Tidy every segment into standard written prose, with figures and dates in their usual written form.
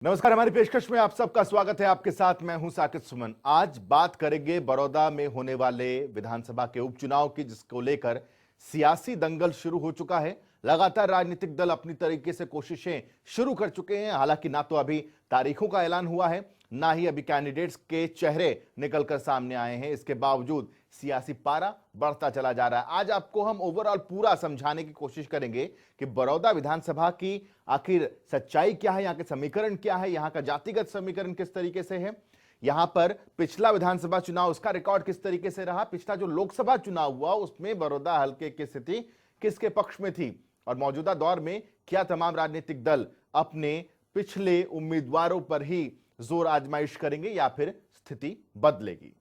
नमस्कार। हमारी पेशकश में आप सबका स्वागत है। आपके साथ मैं हूं साकिब सुमन। आज बात करेंगे बड़ौदा में होने वाले विधानसभा के उपचुनाव की, जिसको लेकर सियासी दंगल शुरू हो चुका है। लगातार राजनीतिक दल अपनी तरीके से कोशिशें शुरू कर चुके हैं। हालांकि ना तो अभी तारीखों का ऐलान हुआ है, ना ही अभी कैंडिडेट्स के चेहरे निकलकर सामने आए हैं। इसके बावजूद सियासी पारा बढ़ता चला जा रहा है। आज आपको हम ओवरऑल पूरा समझाने की कोशिश करेंगे कि बड़ौदा विधानसभा की आखिर सच्चाई क्या है, यहाँ के समीकरण क्या है, यहाँ का जातिगत समीकरण किस तरीके से है, यहाँ पर पिछला विधानसभा चुनाव उसका रिकॉर्ड किस तरीके से रहा, पिछला जो लोकसभा चुनाव हुआ उसमें बड़ौदा हल्के की स्थिति किसके पक्ष में थी, और मौजूदा दौर में क्या तमाम राजनीतिक दल अपने पिछले उम्मीदवारों पर ही जोर आजमाइश करेंगे या फिर स्थिति बदलेगी।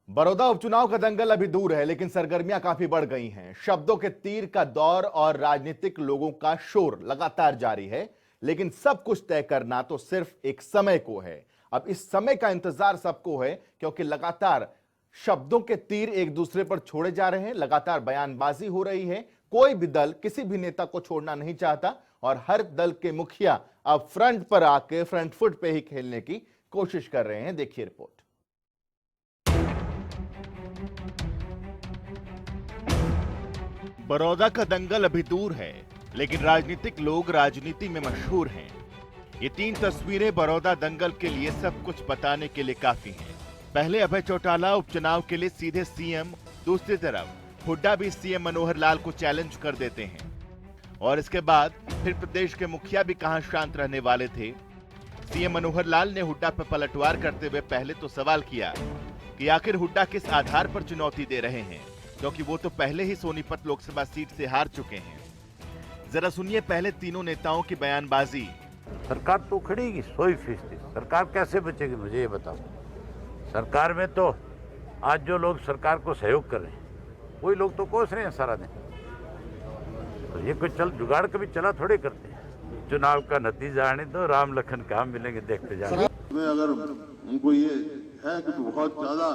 बड़ौदा उपचुनाव का दंगल अभी दूर है, लेकिन सरगर्मियां काफी बढ़ गई हैं। शब्दों के तीर का दौर और राजनीतिक लोगों का शोर लगातार जारी है, लेकिन सब कुछ तय करना तो सिर्फ एक समय को है। अब इस समय का इंतजार सबको है, क्योंकि लगातार शब्दों के तीर एक दूसरे पर छोड़े जा रहे हैं, लगातार बयानबाजी हो रही है। कोई भी दल किसी भी नेता को छोड़ना नहीं चाहता और हर दल के मुखिया अब फ्रंट पर आके फ्रंट फुट पे ही खेलने की कोशिश कर रहे हैं। देखिए रिपोर्ट। बड़ौदा का दंगल अभी दूर है, लेकिन राजनीतिक लोग राजनीति में मशहूर हैं। ये तीन तस्वीरें बड़ौदा दंगल के लिए सब कुछ बताने के लिए काफी हैं। पहले अभय चौटाला उपचुनाव के लिए सीधे सीएम, दूसरी तरफ हुड्डा भी सीएम मनोहर लाल को चैलेंज कर देते हैं। और इसके बाद फिर प्रदेश के मुखिया भी कहां शांत रहने वाले थे। सीएम मनोहर लाल ने हुड्डा पर पलटवार करते हुए पहले तो सवाल किया कि आखिर हुड्डा किस आधार पर चुनौती दे रहे हैं, क्योंकि वो तो पहले ही सोनीपत लोकसभा सीट से हार चुके हैं। जरा सुनिए पहले तीनों नेताओं की बयानबाजी। सरकार तो खड़ेगी 100%। सरकार कैसे बचेगी मुझे ये बताओ। सरकार में तो आज जो लोग सरकार को सहयोग कर रहे हैं वही लोग तो कोस रहे हैं सारा दिन। तो ये कोई जुगाड़ कभी चला थोड़े करते हैं। चुनाव का नतीजा आने दो, राम लखन कहाँ मिलेंगे देखते जाए। अगर उनको ये है कि बहुत ज्यादा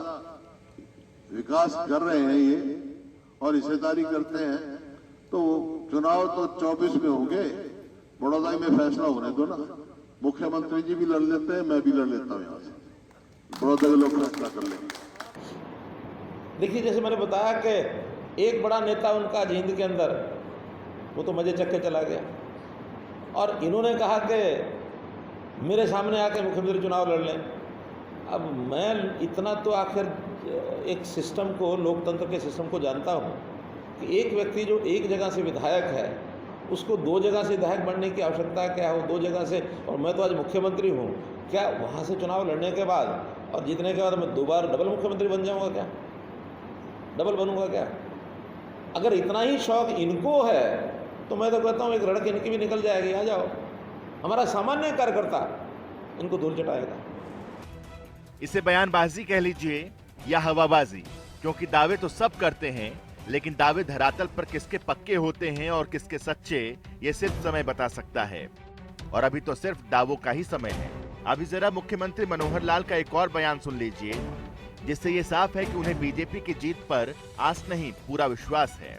विकास कर रहे हैं ये और हिस्सेदारी करते हैं, तो चुनाव तो 24 में होंगे, बड़ौदा में फैसला होने दो ना। मुख्यमंत्री जी भी लड़ लेते हैं, मैं भी लड़ लेता हूँ यहाँ से, बड़ौदा के लोग फैसला कर लेंगे। देखिए, जैसे मैंने बताया कि एक बड़ा नेता उनका जींद के अंदर वो तो मजे चक्के चला गया, और इन्होंने कहा कि मेरे सामने आके मुख्यमंत्री चुनाव लड़ लें। अब मैं इतना तो आखिर एक सिस्टम को, लोकतंत्र के सिस्टम को जानता हूँ कि एक व्यक्ति जो एक जगह से विधायक है उसको दो जगह से विधायक बनने की आवश्यकता क्या हो, दो जगह से। और मैं तो आज मुख्यमंत्री हूँ, क्या वहाँ से चुनाव लड़ने के बाद और जीतने के बाद मैं दोबारा डबल मुख्यमंत्री बन जाऊँगा क्या? डबल बनूंगा क्या? अगर इतना ही शौक इनको है तो मैं तो कहता हूँ एक लड़के इनकी भी निकल जाएगी। आ जाओ, हमारा सामान्य कार्यकर्ता इनको धूल चटाएगा। इसे बयानबाजी कह लीजिए या हवाबाजी, क्योंकि दावे तो सब करते हैं, लेकिन दावे धरातल पर किसके पक्के होते हैं और किसके सच्चे, ये सिर्फ समय बता सकता है। और अभी तो सिर्फ दावों का ही समय है। अभी जरा मुख्यमंत्री मनोहर लाल का एक और बयान सुन लीजिए, जिससे ये साफ है कि उन्हें बीजेपी की जीत पर आस नहीं, पूरा विश्वास है।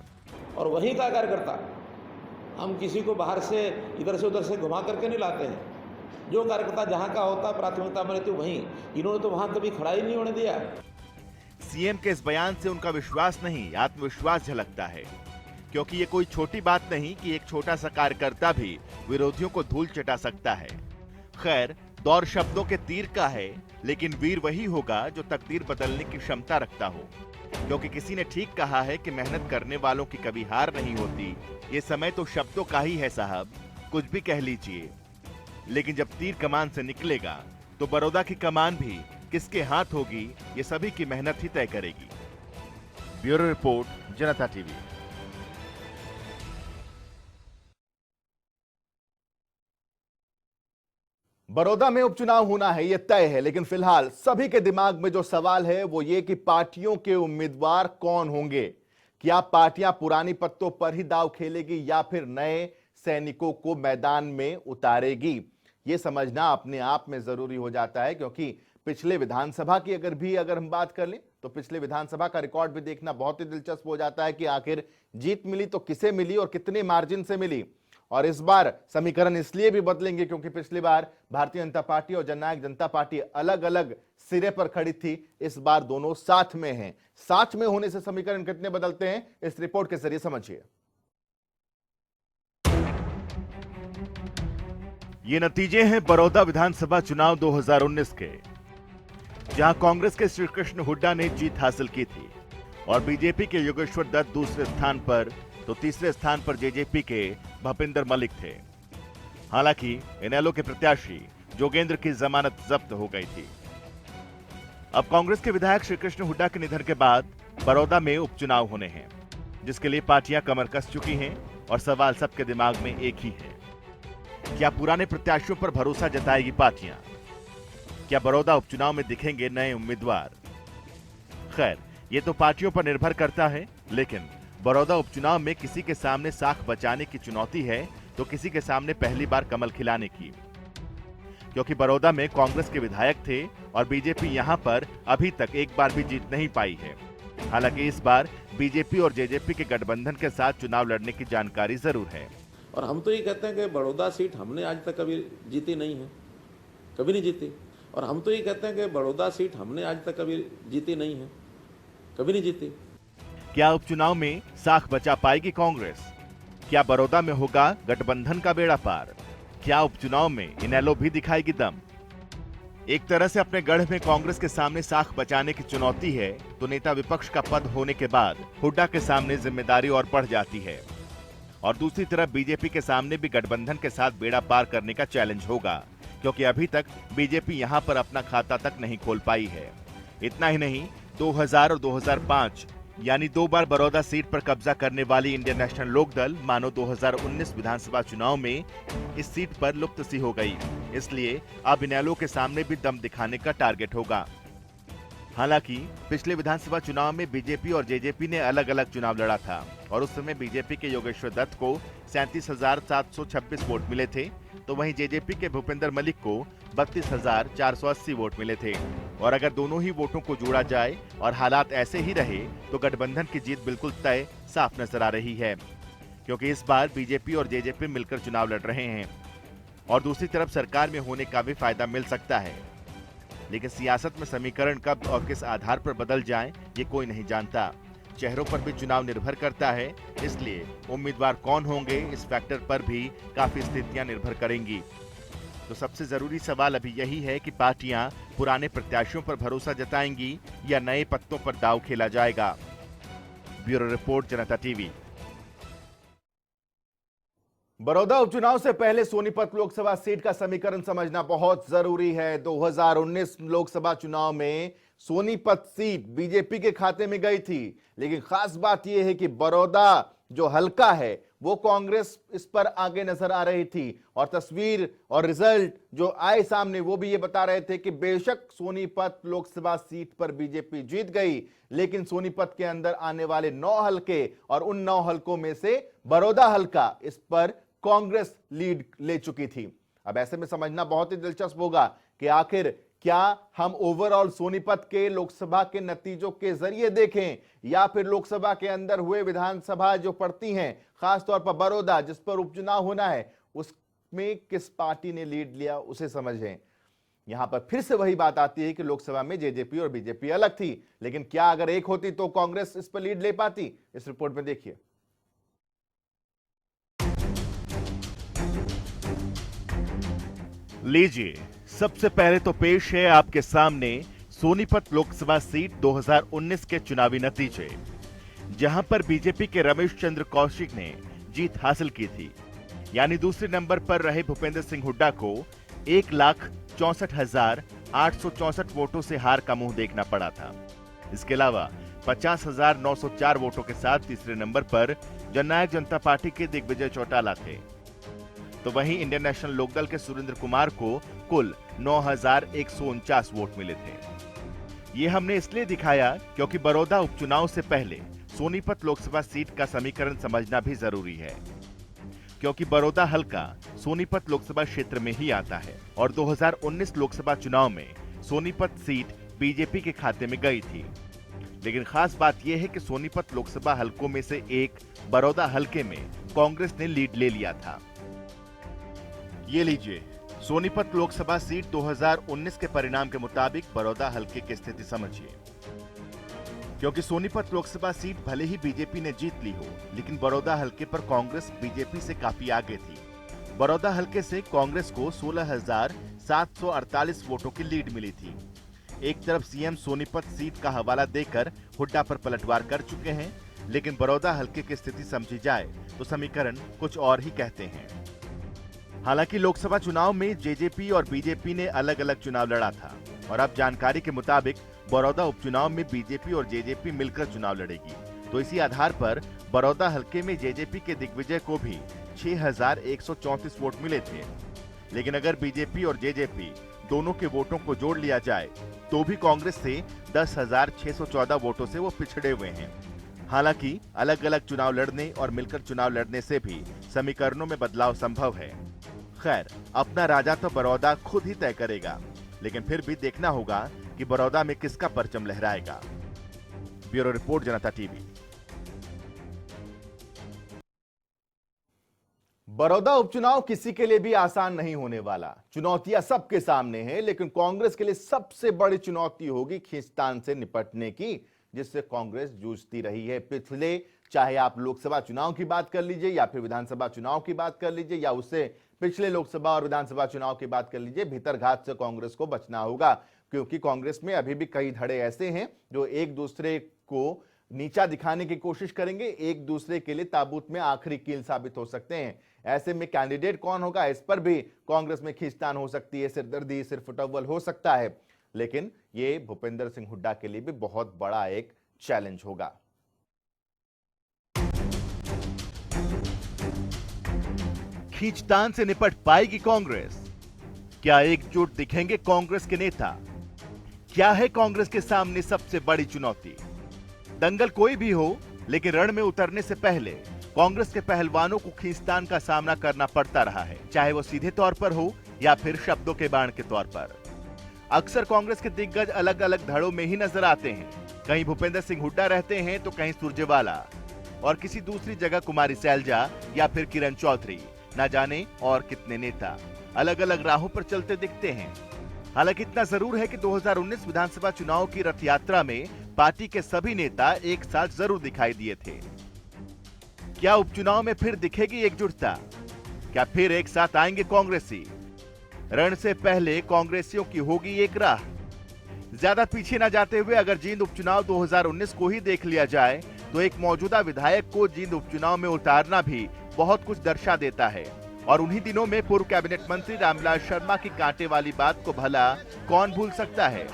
और वहीं का कार्यकर्ता, हम किसी को बाहर से इधर से उधर से घुमा करके नहीं लाते हैं। जो कार्यकर्ता जहाँ का होता प्राथमिकता में रहती वहीं, इन्होंने तो वहाँ कभी खड़ा ही नहीं होने दिया। सीएम के इस बयान से उनका विश्वास नहीं, आत्मविश्वास झलकता है, क्योंकि ये कोई छोटी बात नहीं कि एक छोटा सा कार्यकर्ता भी विरोधियों को धूल चटा सकता है। खैर, दौर शब्दों के तीर का है, लेकिन वीर वही होगा जो तकदीर बदलने की क्षमता रखता हो, क्योंकि किसी ने ठीक कहा है कि मेहनत करने वालों की कभी हार नहीं होती। ये समय तो शब्दों का ही है साहब, कुछ भी कह लीजिए, लेकिन जब तीर कमान से निकलेगा तो बड़ौदा की कमान भी किसके हाथ होगी, ये सभी की मेहनत ही तय करेगी। ब्यूरो रिपोर्ट, जनता टीवी। बड़ौदा में उपचुनाव होना है, यह तय है, लेकिन फिलहाल सभी के दिमाग में जो सवाल है वो ये कि पार्टियों के उम्मीदवार कौन होंगे। क्या पार्टियां पुरानी पत्तों पर ही दांव खेलेगी या फिर नए सैनिकों को मैदान में उतारेगी? ये समझना अपने आप में जरूरी हो जाता है, क्योंकि पिछले विधानसभा की अगर हम बात कर लें तो पिछले विधानसभा का रिकॉर्ड भी देखना बहुत ही दिलचस्प हो जाता है कि आखिर जीत मिली तो किसे मिली और कितने मार्जिन से मिली। और इस बार समीकरण इसलिए भी बदलेंगे क्योंकि पिछली बार भारतीय जनता पार्टी और जननायक जनता पार्टी अलग अलग सिरे पर खड़ी थी, इस बार दोनों साथ में हैं। साथ में होने से समीकरण कितने बदलते हैं, इस रिपोर्ट के जरिए समझिए। ये नतीजे हैं बड़ौदा विधानसभा चुनाव 2019 के, जहां कांग्रेस के श्री कृष्ण हुड्डा ने जीत हासिल की थी और बीजेपी के योगेश्वर दत्त दूसरे स्थान पर, तो तीसरे स्थान पर जेजेपी के भूपेंद्र मलिक थे। हालांकि इनेलो के प्रत्याशी जोगेंद्र की जमानत जब्त हो गई थी। अब कांग्रेस के विधायक श्री कृष्ण हुड्डा के निधन के बाद बड़ौदा में उपचुनाव होने हैं, जिसके लिए पार्टियां कमर कस चुकी हैं और सवाल सबके दिमाग में एक ही है, क्या पुराने प्रत्याशियों पर भरोसा जताएगी पार्टियां? क्या बड़ौदा उपचुनाव में दिखेंगे नए उम्मीदवार? खैर, ये तो पार्टियों पर निर्भर करता है, लेकिन बड़ौदा उपचुनाव में किसी के सामने साख बचाने की चुनौती है तो किसी के सामने पहली बार कमल खिलाने की, क्योंकि बड़ौदा में कांग्रेस के विधायक थे और बीजेपी यहां पर अभी तक एक बार भी जीत नहीं पाई है। हालांकि इस बार बीजेपी और जेजेपी के गठबंधन के साथ चुनाव लड़ने की जानकारी जरूर है। और हम तो ये कहते हैं कि बड़ौदा सीट हमने आज तक कभी जीती नहीं है, कभी नहीं जीती। और हम तो ये कहते हैं कि बड़ौदा सीट हमने आज तक कभी जीती नहीं है, कभी नहीं जीती। क्या उपचुनाव में साख बचा पाएगी कांग्रेस? क्या बड़ौदा में होगा गठबंधन का बेड़ा पार? क्या उपचुनाव में इनेलो भी दिखाएगी दम? एक तरह से अपने गढ़ में कांग्रेस के सामने साख बचाने की चुनौती है, तो नेता विपक्ष का पद होने के बाद हुड्डा के सामने जिम्मेदारी और बढ़ जाती है। और दूसरी तरफ बीजेपी के सामने भी गठबंधन के साथ बेड़ा पार करने का चैलेंज होगा, क्योंकि अभी तक बीजेपी यहां पर अपना खाता तक नहीं खोल पाई है। इतना ही नहीं, 2000 और 2005 यानी 2 बार बड़ौदा सीट पर कब्जा करने वाली इंडियन नेशनल लोकदल मानो 2019 विधानसभा चुनाव में इस सीट पर लुप्त सी हो गई। इसलिए अब इनेलो के सामने भी दम दिखाने का टारगेट होगा। हालांकि पिछले विधानसभा चुनाव में बीजेपी और जेजेपी ने अलग अलग चुनाव लड़ा था और उस समय बीजेपी के योगेश्वर दत्त को 37,726 वोट मिले थे, तो वहीं जेजेपी के भूपेंद्र मलिक को 32,480 वोट मिले थे। और अगर दोनों ही वोटों को जोड़ा जाए और हालात ऐसे ही रहे तो गठबंधन की जीत बिल्कुल तय साफ नजर आ रही है, क्योंकि इस बार बीजेपी और जेजेपी मिलकर चुनाव लड़ रहे हैं और दूसरी तरफ सरकार में होने का भी फायदा मिल सकता है। लेकिन सियासत में समीकरण कब और किस आधार पर बदल जाएं, ये कोई नहीं जानता। चेहरों पर भी चुनाव निर्भर करता है, इसलिए उम्मीदवार कौन होंगे इस फैक्टर पर भी काफी स्थितियां निर्भर करेंगी। तो सबसे जरूरी सवाल अभी यही है कि पार्टियां पुराने प्रत्याशियों पर भरोसा जताएंगी या नए पत्तों पर दांव खेला जाएगा। ब्यूरो रिपोर्ट, जनता टीवी। बड़ौदा उपचुनाव से पहले सोनीपत लोकसभा सीट का समीकरण समझना बहुत जरूरी है। 2019 लोकसभा चुनाव में सोनीपत सीट बीजेपी के खाते में गई थी, लेकिन खास बात यह है कि बड़ौदा जो हल्का है वो कांग्रेस इस पर आगे नजर आ रही थी और तस्वीर और रिजल्ट जो आए सामने वो भी ये बता रहे थे कि बेशक सोनीपत लोकसभा सीट पर बीजेपी जीत गई, लेकिन सोनीपत के अंदर आने वाले 9 हलके और उन 9 हलकों में से बड़ौदा हल्का इस पर कांग्रेस लीड ले चुकी थी। अब ऐसे में समझना बहुत ही दिलचस्प होगा कि आखिर क्या हम ओवरऑल सोनीपत के लोकसभा के नतीजों के जरिए देखें या फिर लोकसभा के अंदर हुए विधानसभा जो पड़ती हैं, खासतौर पर बड़ौदा जिस पर उपचुनाव होना है, उसमें किस पार्टी ने लीड लिया उसे समझें। यहां पर फिर से वही बात आती है कि लोकसभा में जेजेपी और बीजेपी अलग थी, लेकिन क्या अगर एक होती तो कांग्रेस इस पर लीड ले पाती? इस रिपोर्ट में देखिए। लीजिए, सबसे पहले तो पेश है आपके सामने सोनीपत लोकसभा सीट 2019 के चुनावी नतीजे, जहां पर बीजेपी के रमेश चंद्र कौशिक ने जीत हासिल की थी। यानी दूसरे नंबर पर रहे भूपेंद्र सिंह हुड्डा को 1,64,864 वोटों से हार का मुंह देखना पड़ा था। इसके अलावा 50,904 वोटों के साथ तीसरे नंबर पर जननायक जनता पार्टी के दिग्विजय चौटाला थे, तो वहीं इंडियन नेशनल लोकदल के सुरेंद्र कुमार को कुल 9,149 वोट मिले थे। ये हमने इसलिए दिखाया क्योंकि बड़ौदा उपचुनाव से पहले सोनीपत लोकसभा सीट का समीकरण समझना भी जरूरी है। क्योंकि बड़ौदा हल्का सोनीपत लोकसभा क्षेत्र में ही आता है और 2019 लोकसभा चुनाव में सोनीपत सीट बीजेपी के खाते में गई थी। लेकिन खास बात यह है कि सोनीपत लोकसभा हलकों में से एक बड़ौदा हलके में कांग्रेस ने लीड ले लिया था। ये लीजिए सोनीपत लोकसभा सीट 2019 के परिणाम के मुताबिक बड़ौदा हलके की स्थिति समझिए। क्योंकि सोनीपत लोकसभा सीट भले ही बीजेपी ने जीत ली हो, लेकिन बड़ौदा हलके पर कांग्रेस बीजेपी से काफी आगे थी। बड़ौदा हलके से कांग्रेस को 16,748 वोटों की लीड मिली थी। एक तरफ सीएम सोनीपत सीट का हवाला देकर हुड्डा पर पलटवार कर चुके हैं, लेकिन बड़ौदा हलके की स्थिति समझी जाए तो समीकरण कुछ और ही कहते हैं। हालांकि लोकसभा चुनाव में जेजेपी और बीजेपी ने अलग अलग चुनाव लड़ा था और अब जानकारी के मुताबिक बड़ौदा उपचुनाव में बीजेपी और जेजेपी मिलकर चुनाव लड़ेगी। तो इसी आधार पर बड़ौदा हलके में जेजेपी के दिग्विजय को भी 6,134 वोट मिले थे। लेकिन अगर बीजेपी और जेजेपी दोनों के वोटों को जोड़ लिया जाए तो भी कांग्रेस से 10,614 वोटों से वो पिछड़े हुए हैं। हालांकि अलग अलग चुनाव लड़ने और मिलकर चुनाव लड़ने से भी समीकरणों में बदलाव संभव है। खैर, अपना राजा तो बड़ौदा खुद ही तय करेगा, लेकिन फिर भी देखना होगा कि बड़ौदा में किसका परचम लहराएगा। ब्यूरो रिपोर्ट, जनता टीवी। बड़ौदा उपचुनाव किसी के लिए भी आसान नहीं होने वाला। चुनौतियां सबके सामने हैं, लेकिन कांग्रेस के लिए सबसे बड़ी चुनौती होगी खींचतान से निपटने की, जिससे कांग्रेस जूझती रही है पिछले, चाहे आप लोकसभा चुनाव की बात कर लीजिए या फिर विधानसभा चुनाव की बात कर लीजिए या उससे पिछले लोकसभा और विधानसभा चुनाव की बात कर लीजिए। भीतरघात से कांग्रेस को बचना होगा, क्योंकि कांग्रेस में अभी भी कई धड़े ऐसे हैं जो एक दूसरे को नीचा दिखाने की कोशिश करेंगे, एक दूसरे के लिए ताबूत में आखिरी कील साबित हो सकते हैं। ऐसे में कैंडिडेट कौन होगा, इस पर भी कांग्रेस में खींचतान हो सकती है, सिरदर्दी, सिरफुटअव्वल हो सकता है। लेकिन ये भूपेंद्र सिंह हुड्डा के लिए भी बहुत बड़ा एक चैलेंज होगा। खींचतान से निपट पाएगी कांग्रेस? क्या एकजुट दिखेंगे कांग्रेस के नेता? क्या है कांग्रेस के सामने सबसे बड़ी चुनौती? दंगल कोई भी हो, लेकिन रण में उतरने से पहले कांग्रेस के पहलवानों को खींचतान का सामना करना पड़ता रहा है, चाहे वो सीधे तौर पर हो या फिर शब्दों के बाण के तौर पर। अक्सर कांग्रेस के दिग्गज अलग अलग धड़ों में ही नजर आते हैं। कहीं भूपेंद्र सिंह हुड्डा रहते हैं तो कहीं सुरजेवाला, और किसी दूसरी जगह कुमारी सैलजा या फिर किरण चौधरी। न जाने और कितने नेता अलग अलग राहों पर चलते दिखते हैं। हालांकि इतना जरूर है कि 2019 विधानसभा चुनाव की रथ यात्रा में पार्टी के सभी नेता एक साथ जरूर दिखाई दिए थे। क्या उपचुनाव में फिर दिखेगी एकजुटता? क्या फिर एक साथ आएंगे कांग्रेसी? रण से पहले कांग्रेसियों की होगी एक राह। ज्यादा पीछे न जाते हुए अगर जींद उपचुनाव 2019 को ही देख लिया जाए तो एक मौजूदा विधायक को जींद उपचुनाव में उतारना भी बहुत कुछ दर्शा देता है। और उन्हीं दिनों में पूर्व कैबिनेट मंत्री रामविलास शर्मा की कांटे वाली बात को भला कौन भूल सकता है,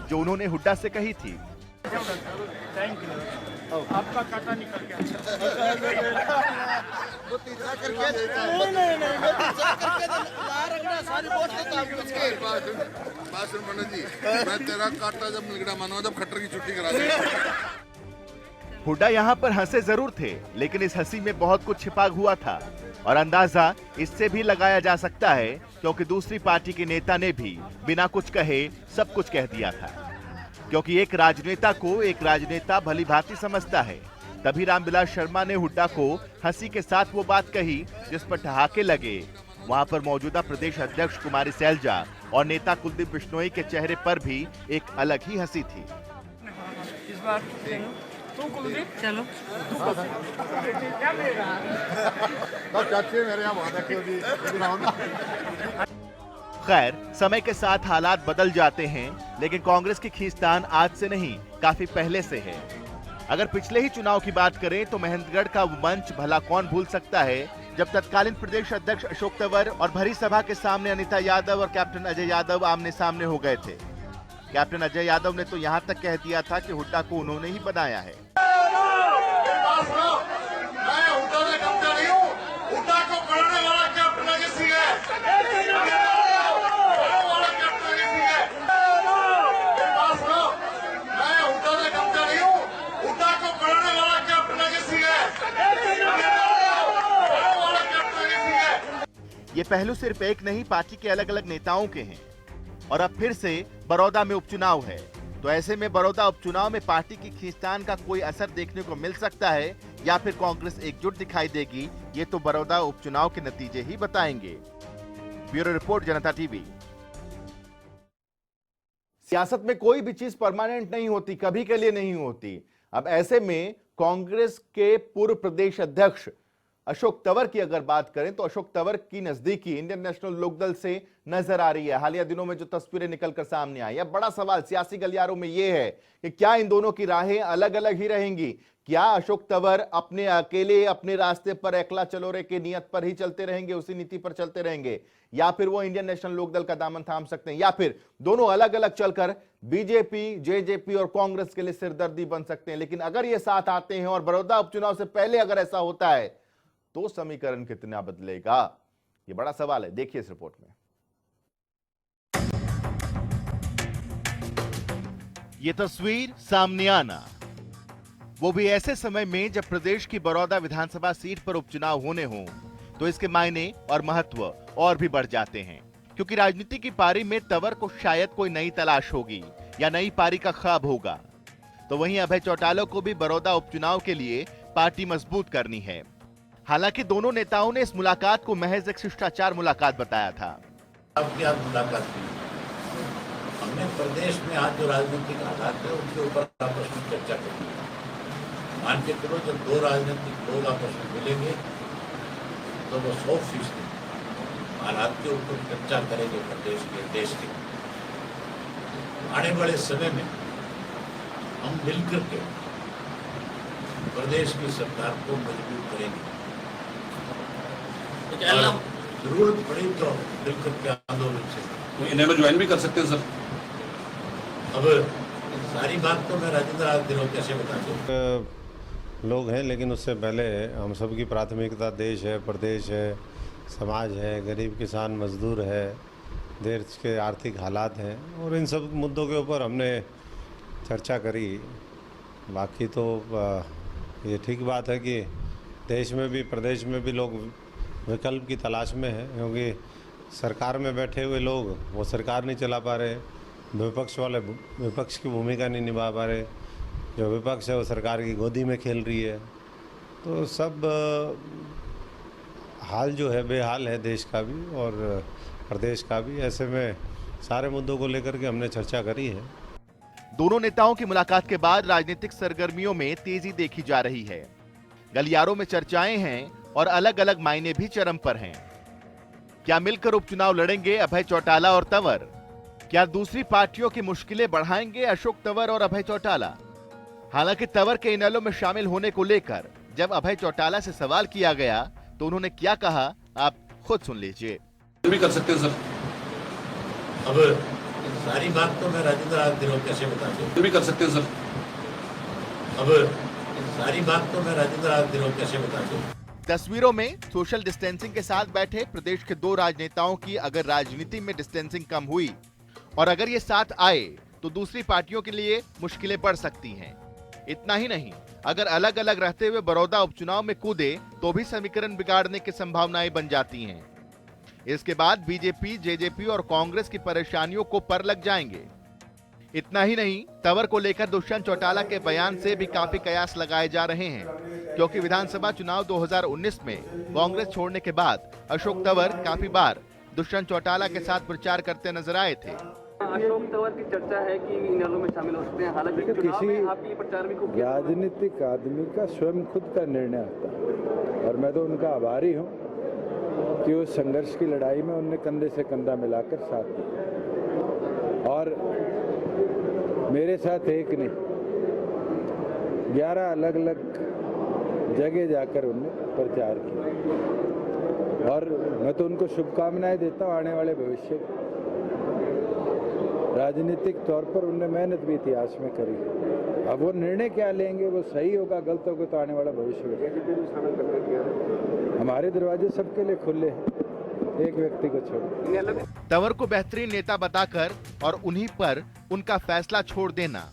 जो उन्होंने हुड्डा से कही थी। आपका कांटा निकल गया। मैं तेरा कांटा जब निकला मानो जब खट्टर की छुट्टी करा दी। हुड्डा यहाँ पर हंसे जरूर थे, लेकिन इस हंसी में बहुत कुछ छिपा हुआ था। और अंदाजा इससे भी लगाया जा सकता है क्योंकि दूसरी पार्टी के नेता ने भी बिना कुछ कहे सब कुछ कह दिया था। क्योंकि एक राजनेता को एक राजनेता भली भांति समझता है, तभी रामविलास शर्मा ने हुड्डा को हंसी के साथ वो बात कही जिस पर ठहाके लगे। वहां पर मौजूदा प्रदेश अध्यक्ष कुमारी सैलजा और नेता कुलदीप बिश्नोई के चेहरे पर भी एक अलग ही हंसी थी। इस बार तू कुलदीप चलो मेरे यहाँ खैर, समय के साथ हालात बदल जाते हैं, लेकिन कांग्रेस की खींचतान आज से नहीं काफी पहले से है। अगर पिछले ही चुनाव की बात करें तो महेंद्रगढ़ का वो मंच भला कौन भूल सकता है, जब तत्कालीन प्रदेश अध्यक्ष अशोक तंवर और भरी सभा के सामने अनिता यादव और कैप्टन अजय यादव आमने सामने हो गए थे। कैप्टन अजय यादव ने तो यहां तक कह दिया था कि हुड्डा को उन्होंने ही बनाया है। पहलू सिर्फ एक नहीं पार्टी के अलग अलग नेताओं के हैं और अब फिर से बड़ौदा में उपचुनाव है। तो ऐसे में बड़ौदा उपचुनाव में पार्टी की खींचतान का कोई असर देखने को मिल सकता है या फिर कांग्रेस एकजुट दिखाई देगी, ये तो बड़ौदा उपचुनाव के नतीजे ही बताएंगे। ब्यूरो रिपोर्ट, जनता टीवी। सियासत में कोई भी चीज परमानेंट नहीं होती, कभी के लिए नहीं होती। अब ऐसे में कांग्रेस के पूर्व प्रदेश अध्यक्ष अशोक तंवर की अगर बात करें तो अशोक तंवर की नजदीकी इंडियन नेशनल लोकदल से नजर आ रही है। हालिया दिनों में जो तस्वीरें निकलकर सामने आई, अब बड़ा सवाल सियासी गलियारों में यह है कि क्या इन दोनों की राहें अलग अलग ही रहेंगी? क्या अशोक तंवर अपने अकेले अपने रास्ते पर एकला चलो रे की नियत पर ही चलते रहेंगे, उसी नीति पर चलते रहेंगे, या फिर वो इंडियन नेशनल लोकदल का दामन थाम सकते हैं, या फिर दोनों अलग अलग चलकर बीजेपी, जेजेपी और कांग्रेस के लिए सिरदर्दी बन सकते हैं? लेकिन अगर ये साथ आते हैं और बड़ौदा उपचुनाव से पहले अगर ऐसा होता है तो समीकरण कितना बदलेगा, ये बड़ा सवाल है। देखिए इस रिपोर्ट में। ये तस्वीर सामने आना वो भी ऐसे समय में जब प्रदेश की बड़ौदा विधानसभा सीट पर उपचुनाव होने हों तो इसके मायने और महत्व और भी बढ़ जाते हैं, क्योंकि राजनीति की पारी में तंवर को शायद कोई नई तलाश होगी या नई पारी का ख्वाब होगा। तो वहीं अभय चौटाला को भी बड़ौदा उपचुनाव के लिए पार्टी मजबूत करनी है। हालांकि दोनों नेताओं ने इस मुलाकात को महज एक शिष्टाचार मुलाकात बताया था। अब क्या मुलाकात की? हमने प्रदेश में आज जो राजनीतिक हालात है उनके ऊपर आपस में चर्चा करनी है। मान के चलो जब दो राजनीतिक लोग आपस में मिलेंगे तो वो 100% हालात के ऊपर चर्चा करेंगे प्रदेश के, देश के। आने वाले समय में हम मिलकर के प्रदेश की सरकार को मजबूत करेंगे। जरूरत पड़ी तो मिलकर के आंदोलन से इन्हें में ज्वाइन भी कर सकते हैं सर। अब सारी बात तो मैं राजेंद्र आज दिनों कैसे बता दूं। लोग हैं, लेकिन उससे पहले हम सब की प्राथमिकता देश है, प्रदेश है, समाज है, गरीब किसान मजदूर है, देश के आर्थिक हालात हैं, और इन सब मुद्दों के ऊपर हमने चर्चा करी। बाकी तो ये ठीक बात है कि देश में भी प्रदेश में भी लोग विकल्प की तलाश में हैं, क्योंकि सरकार में बैठे हुए लोग वो सरकार नहीं चला पा रहे, विपक्ष वाले विपक्ष की भूमिका नहीं निभा पा रहे, जो विपक्ष है वो सरकार की गोदी में खेल रही है। तो सब हाल जो है बेहाल है देश का भी और प्रदेश का भी। ऐसे में सारे मुद्दों को लेकर के हमने चर्चा करी है। दोनों नेताओं की मुलाकात के बाद राजनीतिक सरगर्मियों में तेजी देखी जा रही है। गलियारों में चर्चाएं हैं और अलग अलग मायने भी चरम पर हैं। क्या मिलकर उपचुनाव लड़ेंगे अभय चौटाला और तंवर? क्या दूसरी पार्टियों की मुश्किलें बढ़ाएंगे अशोक तंवर और अभय चौटाला? हालांकि तंवर के इनेलो में शामिल होने को लेकर जब अभय चौटाला से सवाल किया गया तो उन्होंने क्या कहा, आप खुद सुन लीजिए। भी कर सकते हैं सर। अब सारी बात तो मैं राजेंद्र आज दिनों कैसे बता दूं। भी कर सकते हैं सर। अब सारी बात तो मैं राजेंद्र आज दिनों कैसे बता दूं। तस्वीरों में सोशल डिस्टेंसिंग के साथ बैठे प्रदेश के दो राजनेताओं की अगर राजनीति में डिस्टेंसिंग कम हुई और अगर ये साथ आए तो दूसरी पार्टियों के लिए मुश्किलें बढ़ सकती हैं। इतना ही नहीं, अगर अलग अलग रहते हुए बड़ौदा उपचुनाव में कूदे तो भी समीकरण बिगाड़ने की संभावनाएं बन जाती हैं। इसके बाद बीजेपी, जेजेपी और कांग्रेस की परेशानियों को पर लग जाएंगे। इतना ही नहीं, तंवर को लेकर दुष्यंत चौटाला के बयान से भी काफी कयास लगाए जा रहे हैं, क्योंकि विधानसभा चुनाव 2019 में कांग्रेस छोड़ने के बाद अशोक तंवर काफी बार दुष्यंत चौटाला के साथ प्रचार करते नजर आए थे। अशोक तंवर की चर्चा है कि इनेलो में शामिल हो सकते हैं। हालांकि चुनाव में आपकी प्रचार भी खूब राजनीतिक आदमी का स्वयं खुद का निर्णय आता है, और मैं तो उनका आभारी हूं कि उस संघर्ष की लड़ाई में उनने कंधे से कंधा मिलाकर साथ दिया, और मेरे साथ एक नहीं 11 अलग अलग जगह जाकर उनने प्रचार किया, और मैं तो उनको शुभकामनाएं देता हूं आने वाले भविष्य में। राजनीतिक तौर पर उनने मेहनत भी इतिहास में करी। अब वो निर्णय क्या लेंगे, वो सही होगा गलत होगा तो आने वाला भविष्य में। हमारे दरवाजे सबके लिए खुले हैं, एक व्यक्ति को छोड़। तंवर को बेहतरीन नेता बताकर और उन्हीं पर उनका फैसला छोड़ देना,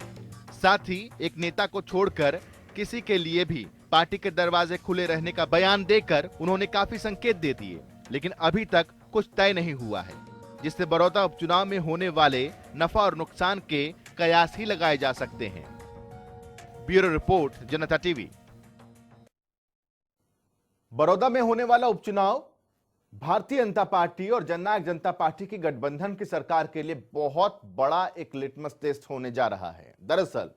साथ ही एक नेता को छोड़कर किसी के लिए भी पार्टी के दरवाजे खुले रहने का बयान देकर उन्होंने काफी संकेत दे दिए, लेकिन अभी तक कुछ तय नहीं हुआ है, जिससे बड़ौदा उपचुनाव में होने वाले नफा और नुकसान के कयास ही लगाए जा सकते हैं। ब्यूरो रिपोर्ट, जनता टीवी। बड़ौदा में होने वाला उपचुनाव भारतीय जनता पार्टी और जननायक जनता पार्टी की गठबंधन की सरकार के लिए बहुत बड़ा एक लिटमस टेस्ट होने जा रहा है। दरअसल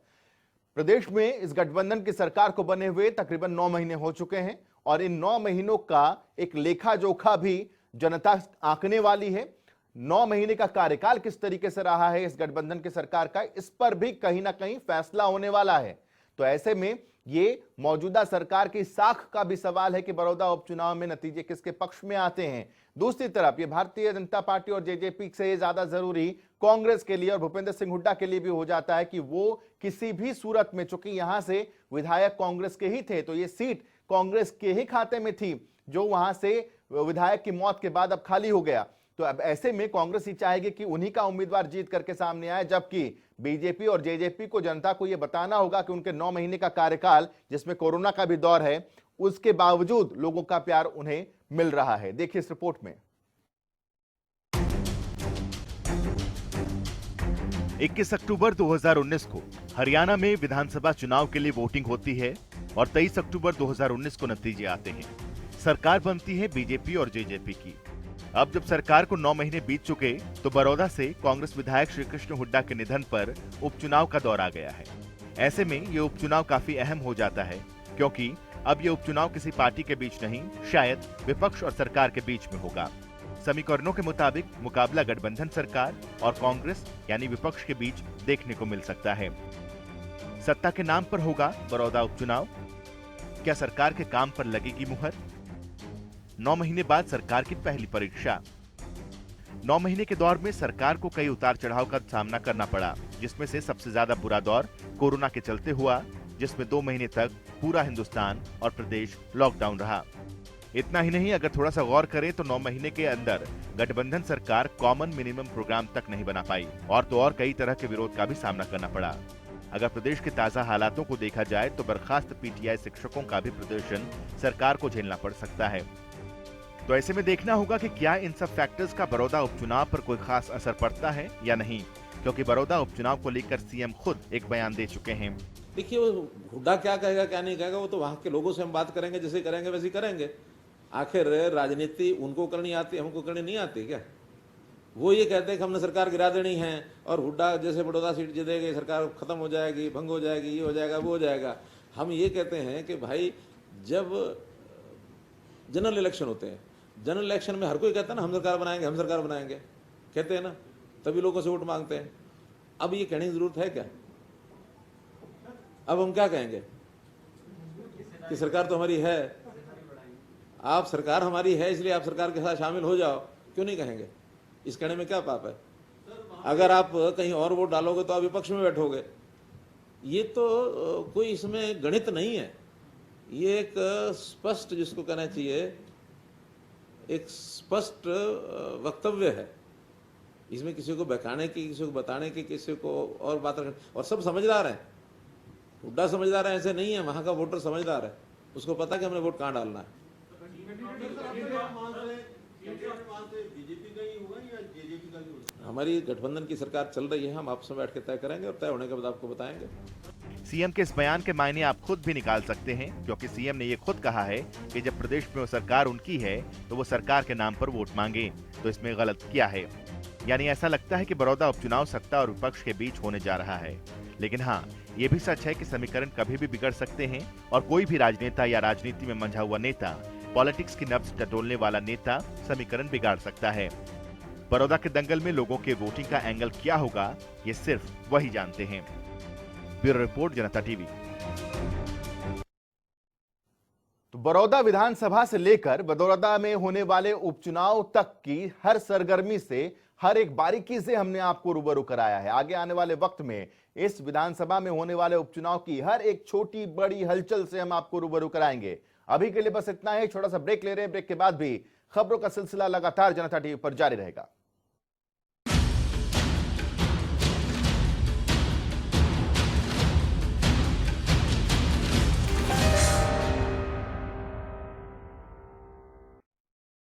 प्रदेश में इस गठबंधन की सरकार को बने हुए तकरीबन 9 महीने हो चुके हैं और इन 9 महीनों का एक लेखा जोखा भी जनता आंकने वाली है। 9 महीने का कार्यकाल किस तरीके से रहा है इस गठबंधन की सरकार का, इस पर भी कहीं ना कहीं फैसला होने वाला है। तो ऐसे में ये मौजूदा सरकार की साख का भी सवाल है कि बड़ौदा उपचुनाव में नतीजे किसके पक्ष में आते हैं। दूसरी तरफ ये भारतीय जनता पार्टी और जेजेपी से ज्यादा जरूरी कांग्रेस के लिए और भूपेंद्र सिंह हुड्डा के लिए भी हो जाता है कि वो किसी भी सूरत में, चूंकि यहां से विधायक कांग्रेस के ही थे तो ये सीट कांग्रेस के ही खाते में थी, जो वहां से विधायक की मौत के बाद अब खाली हो गया। तो अब ऐसे में कांग्रेस ही चाहेगी कि उन्हीं का उम्मीदवार जीत करके सामने आए, जबकि बीजेपी और जेजेपी को जनता को यह बताना होगा कि उनके 9 महीने का कार्यकाल, जिसमें कोरोना का भी दौर है, उसके बावजूद लोगों का प्यार उन्हें मिल रहा है। देखिए इस रिपोर्ट में। 21 अक्टूबर 2019 को हरियाणा में विधानसभा चुनाव के लिए वोटिंग होती है और 23 अक्टूबर 2019 को नतीजे आते हैं। सरकार बनती है बीजेपी और जेजेपी की। अब जब सरकार को 9 महीने बीत चुके तो बड़ौदा से कांग्रेस विधायक श्री कृष्ण हुड्डा के निधन पर उपचुनाव का दौर आ गया है। ऐसे में ये उपचुनाव काफी अहम हो जाता है, क्योंकि अब ये उपचुनाव किसी पार्टी के बीच नहीं, शायद विपक्ष और सरकार के बीच में होगा। समीकरणों के मुताबिक मुकाबला गठबंधन सरकार और कांग्रेस यानी विपक्ष के बीच देखने को मिल सकता है। सत्ता के नाम पर होगा बड़ौदा उपचुनाव। क्या सरकार के काम पर लगेगी मुहर? 9 महीने बाद सरकार की पहली परीक्षा। 9 महीने के दौर में सरकार को कई उतार चढ़ाव का सामना करना पड़ा, जिसमें से सबसे ज्यादा बुरा दौर कोरोना के चलते हुआ, जिसमें 2 महीने तक पूरा हिंदुस्तान और प्रदेश लॉकडाउन रहा। इतना ही नहीं, अगर थोड़ा सा गौर करें तो 9 महीने के अंदर गठबंधन सरकार कॉमन मिनिमम प्रोग्राम तक नहीं बना पाई और तो और कई तरह के विरोध का भी सामना करना पड़ा। अगर प्रदेश के ताजा हालातों को देखा जाए तो बर्खास्त पीटीआई शिक्षकों का भी प्रदर्शन सरकार को झेलना पड़ सकता है। तो ऐसे में देखना होगा कि क्या इन सब फैक्टर्स का बड़ौदा उपचुनाव पर कोई खास असर पड़ता है या नहीं, क्योंकि बड़ौदा उपचुनाव को लेकर सीएम खुद एक बयान दे चुके हैं। देखिए वो हुड्डा क्या कहेगा क्या नहीं कहेगा, वो तो वहां के लोगों से हम बात करेंगे, जैसे करेंगे वैसे करेंगे। आखिर राजनीति उनको करनी आती, हमको करनी नहीं आती क्या? वो ये कहते हैं कि हमने सरकार गिरा देनी है और हुड्डा जैसे बड़ौदा सीट जीतेगी, सरकार खत्म हो जाएगी, भंग हो जाएगी, ये हो जाएगा, वो हो जाएगा। हम ये कहते हैं कि भाई जब जनरल इलेक्शन होते हैं, जनरल इलेक्शन में हर कोई कहता है ना हम सरकार बनाएंगे, हम सरकार बनाएंगे, कहते हैं ना, तभी लोगों से वोट मांगते हैं। अब ये कहने की जरूरत है क्या? अब हम क्या कहेंगे कि सरकार तो हमारी है, आप सरकार हमारी है इसलिए आप सरकार के साथ शामिल हो जाओ, क्यों नहीं कहेंगे? इस कहने में क्या पाप है? अगर आप कहीं और वोट डालोगे तो आप विपक्ष में बैठोगे। ये तो कोई इसमें गणित नहीं है, ये एक स्पष्ट, जिसको कहना चाहिए एक स्पष्ट वक्तव्य है। इसमें किसी को बहकाने की, किसी को बताने की, किसी को और बात रखने, और सब समझदार हैं। हुड्डा समझदार है ऐसे नहीं है, वहां का वोटर समझदार है, उसको पता कि हमने वोट कहाँ डालना है। हमारी गठबंधन की सरकार चल रही है, हम आपस में बैठ के तय करेंगे और तय होने के बाद आपको बताएंगे। सीएम के इस बयान के मायने आप खुद भी निकाल सकते हैं, क्योंकि सीएम ने ये खुद कहा है कि जब प्रदेश में वो सरकार उनकी है तो वो सरकार के नाम पर वोट मांगे, तो इसमें गलत क्या है? यानी ऐसा लगता है कि बड़ौदा उपचुनाव सत्ता और विपक्ष के बीच होने जा रहा है। लेकिन हाँ, ये भी सच है कि समीकरण कभी भी बिगड़ सकते हैं और कोई भी राजनेता या राजनीति में मंझा हुआ नेता, पॉलिटिक्स की नब्ज टटोलने वाला नेता समीकरण बिगाड़ सकता है। बड़ौदा के दंगल में लोगों के वोटिंग का एंगल क्या होगा, ये सिर्फ वही जानते हैं। ब्यूरो रिपोर्ट, जनता टीवी। तो बड़ौदा विधानसभा से लेकर बड़ौदा में होने वाले उपचुनाव तक की हर सरगर्मी से, हर एक बारीकी से हमने आपको रूबरू कराया है। आगे आने वाले वक्त में इस विधानसभा में होने वाले उपचुनाव की हर एक छोटी बड़ी हलचल से हम आपको रूबरू कराएंगे। अभी के लिए बस इतना ही, छोटा सा ब्रेक ले रहे हैं। ब्रेक के बाद भी खबरों का सिलसिला लगातार जनता टीवी पर जारी रहेगा।